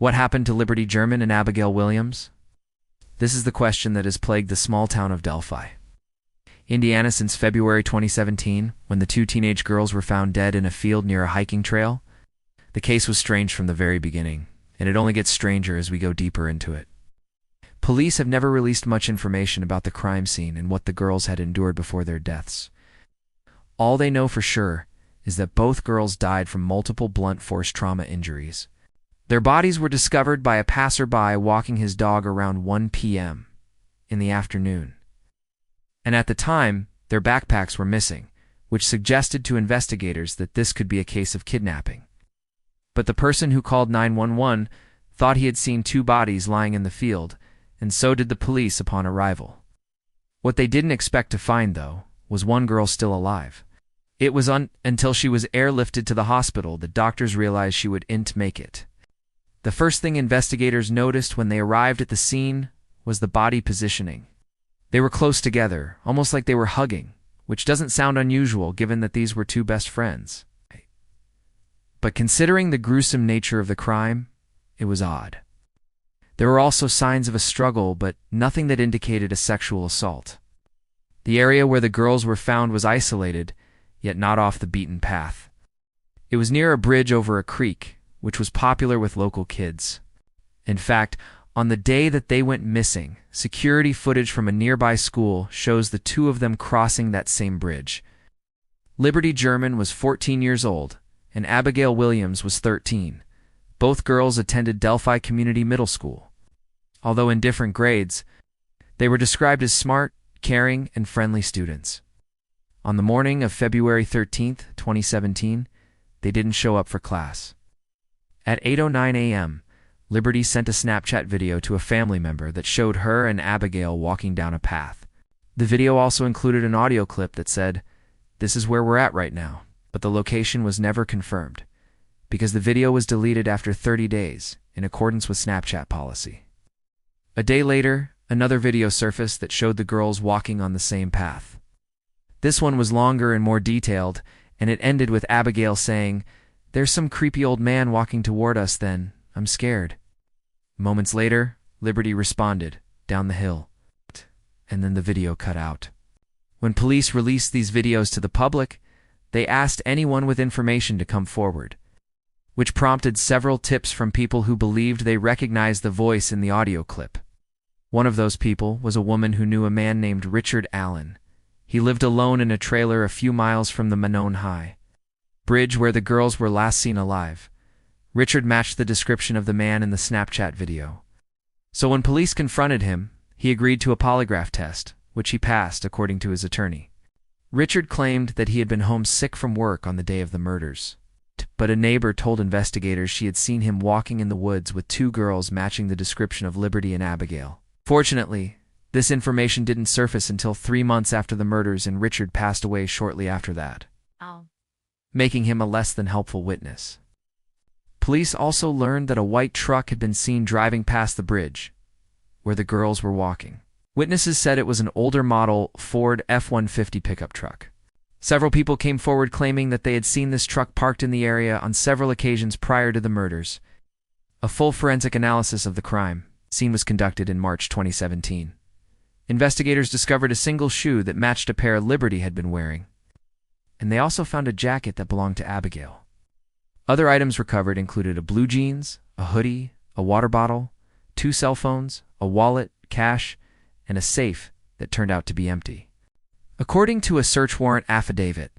What happened to Liberty German and Abigail Williams? This is the question that has plagued the small town of Delphi, Indiana since February 2017, when the two teenage girls were found dead in a field near a hiking trail. The case was strange from the very beginning, and it only gets stranger as we go deeper into it. Police have never released much information about the crime scene and what the girls had endured before their deaths. All they know for sure is that both girls died from multiple blunt force trauma injuries. Their bodies were discovered by a passerby walking his dog around 1 p.m. in the afternoon. And at the time, their backpacks were missing, which suggested to investigators that this could be a case of kidnapping. But the person who called 911 thought he had seen two bodies lying in the field, and so did the police upon arrival. What they didn't expect to find, though, was one girl still alive. It was until she was airlifted to the hospital that doctors realized she wouldn't make it. The first thing investigators noticed when they arrived at the scene was the body positioning. They were close together, almost like they were hugging, which doesn't sound unusual given that these were two best friends. But considering the gruesome nature of the crime, it was odd. There were also signs of a struggle, but nothing that indicated a sexual assault. The area where the girls were found was isolated, yet not off the beaten path. It was near a bridge over a creek, which was popular with local kids. In fact, on the day that they went missing, security footage from a nearby school shows the two of them crossing that same bridge. Liberty German was 14 years old, and Abigail Williams was 13. Both girls attended Delphi Community Middle School. Although in different grades, they were described as smart, caring, and friendly students. On the morning of February 13, 2017, they didn't show up for class. At 8:09 a.m., Liberty sent a Snapchat video to a family member that showed her and Abigail walking down a path. The video also included an audio clip that said, "This is where we're at right now," but the location was never confirmed, because the video was deleted after 30 days, in accordance with Snapchat policy. A day later, another video surfaced that showed the girls walking on the same path. This one was longer and more detailed, and it ended with Abigail saying, "There's some creepy old man walking toward us then. I'm scared." Moments later, Liberty responded, "Down the hill." And then the video cut out. When police released these videos to the public, they asked anyone with information to come forward, which prompted several tips from people who believed they recognized the voice in the audio clip. One of those people was a woman who knew a man named Richard Allen. He lived alone in a trailer a few miles from the Manon High bridge where the girls were last seen alive. Richard matched the description of the man in the Snapchat video. So when police confronted him, he agreed to a polygraph test, which he passed according to his attorney. Richard claimed that he had been home sick from work on the day of the murders, but a neighbor told investigators she had seen him walking in the woods with two girls matching the description of Liberty and Abigail. Fortunately, this information didn't surface until 3 months after the murders, and Richard passed away shortly after that, making him a less than helpful witness. Police also learned that a white truck had been seen driving past the bridge, where the girls were walking. Witnesses said it was an older model Ford F-150 pickup truck. Several people came forward claiming that they had seen this truck parked in the area on several occasions prior to the murders. A full forensic analysis of the crime scene was conducted in March 2017. Investigators discovered a single shoe that matched a pair Liberty had been wearing, and they also found a jacket that belonged to Abigail. Other items recovered included a blue jeans, a hoodie, a water bottle, 2 cell phones, a wallet, cash, and a safe that turned out to be empty. According to a search warrant affidavit,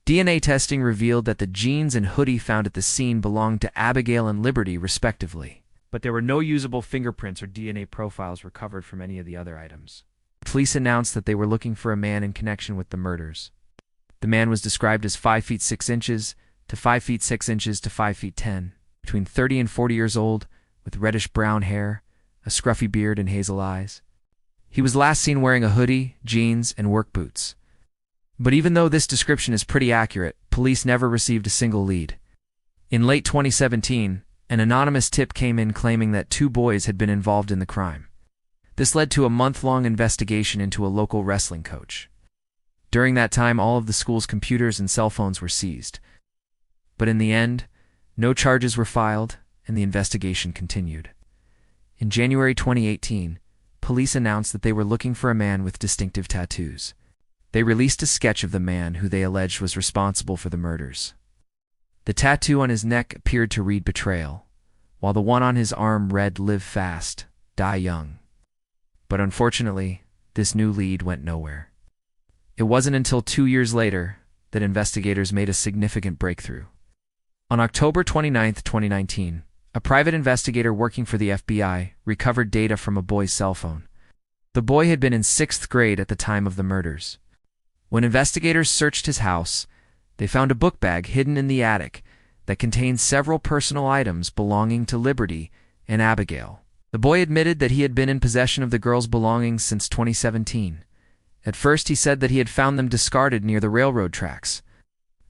DNA testing revealed that the jeans and hoodie found at the scene belonged to Abigail and Liberty, respectively, but there were no usable fingerprints or DNA profiles recovered from any of the other items. Police announced that they were looking for a man in connection with the murders. The man was described as 5 feet 6 inches to 5 feet 6 inches to 5 feet 10, between 30 and 40 years old, with reddish-brown hair, a scruffy beard, and hazel eyes. He was last seen wearing a hoodie, jeans, and work boots. But even though this description is pretty accurate, police never received a single lead. In late 2017, an anonymous tip came in claiming that 2 boys had been involved in the crime. This led to a month-long investigation into a local wrestling coach. During that time, all of the school's computers and cell phones were seized. But in the end, no charges were filed, and the investigation continued. In January 2018, police announced that they were looking for a man with distinctive tattoos. They released a sketch of the man who they alleged was responsible for the murders. The tattoo on his neck appeared to read betrayal, while the one on his arm read live fast, die young. But unfortunately, this new lead went nowhere. It wasn't until 2 years later that investigators made a significant breakthrough. On October 29, 2019, a private investigator working for the FBI recovered data from a boy's cell phone. The boy had been in 6th grade at the time of the murders. When investigators searched his house, they found a book bag hidden in the attic that contained several personal items belonging to Liberty and Abigail. The boy admitted that he had been in possession of the girls' belongings since 2017. At first, he said that he had found them discarded near the railroad tracks,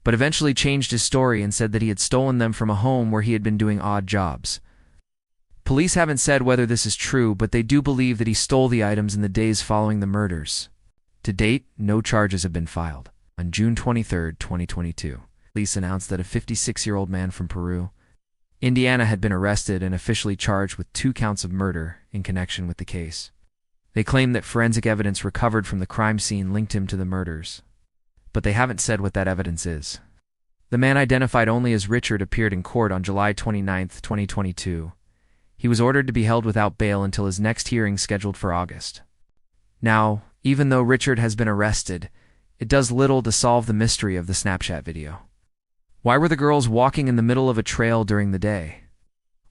but eventually changed his story and said that he had stolen them from a home where he had been doing odd jobs. Police haven't said whether this is true, but they do believe that he stole the items in the days following the murders. To date, no charges have been filed. On June 23, 2022, police announced that a 56-year-old man from Peru, Indiana, had been arrested and officially charged with 2 counts of murder in connection with the case. They claim that forensic evidence recovered from the crime scene linked him to the murders, but they haven't said what that evidence is. The man, identified only as Richard, appeared in court on July 29, 2022. He was ordered to be held without bail until his next hearing scheduled for August. Now, even though Richard has been arrested, it does little to solve the mystery of the Snapchat video. Why were the girls walking in the middle of a trail during the day?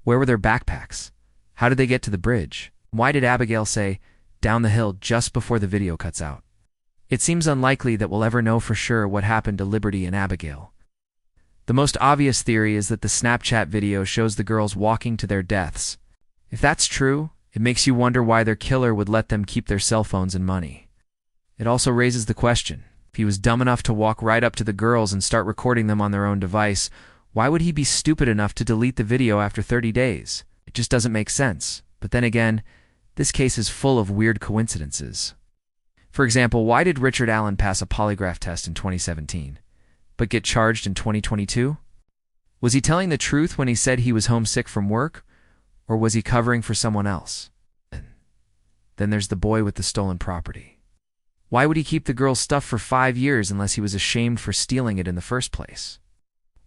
Where were their backpacks? How did they get to the bridge? Why did Abigail say, "down the hill," just before the video cuts out? It seems unlikely that we'll ever know for sure what happened to Liberty and Abigail. The most obvious theory is that the Snapchat video shows the girls walking to their deaths. If that's true, it makes you wonder why their killer would let them keep their cell phones and money. It also raises the question, if he was dumb enough to walk right up to the girls and start recording them on their own device, why would he be stupid enough to delete the video after 30 days? It just doesn't make sense. But then again, this case is full of weird coincidences. For example, why did Richard Allen pass a polygraph test in 2017, but get charged in 2022? Was he telling the truth when he said he was homesick from work, or was he covering for someone else? Then there's the boy with the stolen property. Why would he keep the girl's stuff for 5 years unless he was ashamed for stealing it in the first place?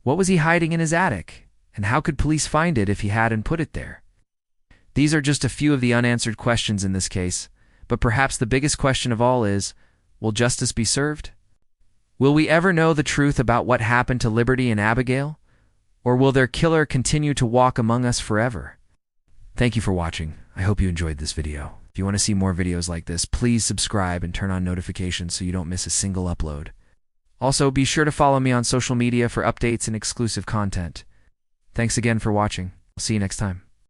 What was he hiding in his attic, and how could police find it if he hadn't put it there? These are just a few of the unanswered questions in this case, but perhaps the biggest question of all is, will justice be served? Will we ever know the truth about what happened to Liberty and Abigail? Or will their killer continue to walk among us forever? Thank you for watching. I hope you enjoyed this video. If you want to see more videos like this, please subscribe and turn on notifications so you don't miss a single upload. Also, be sure to follow me on social media for updates and exclusive content. Thanks again for watching. I'll see you next time.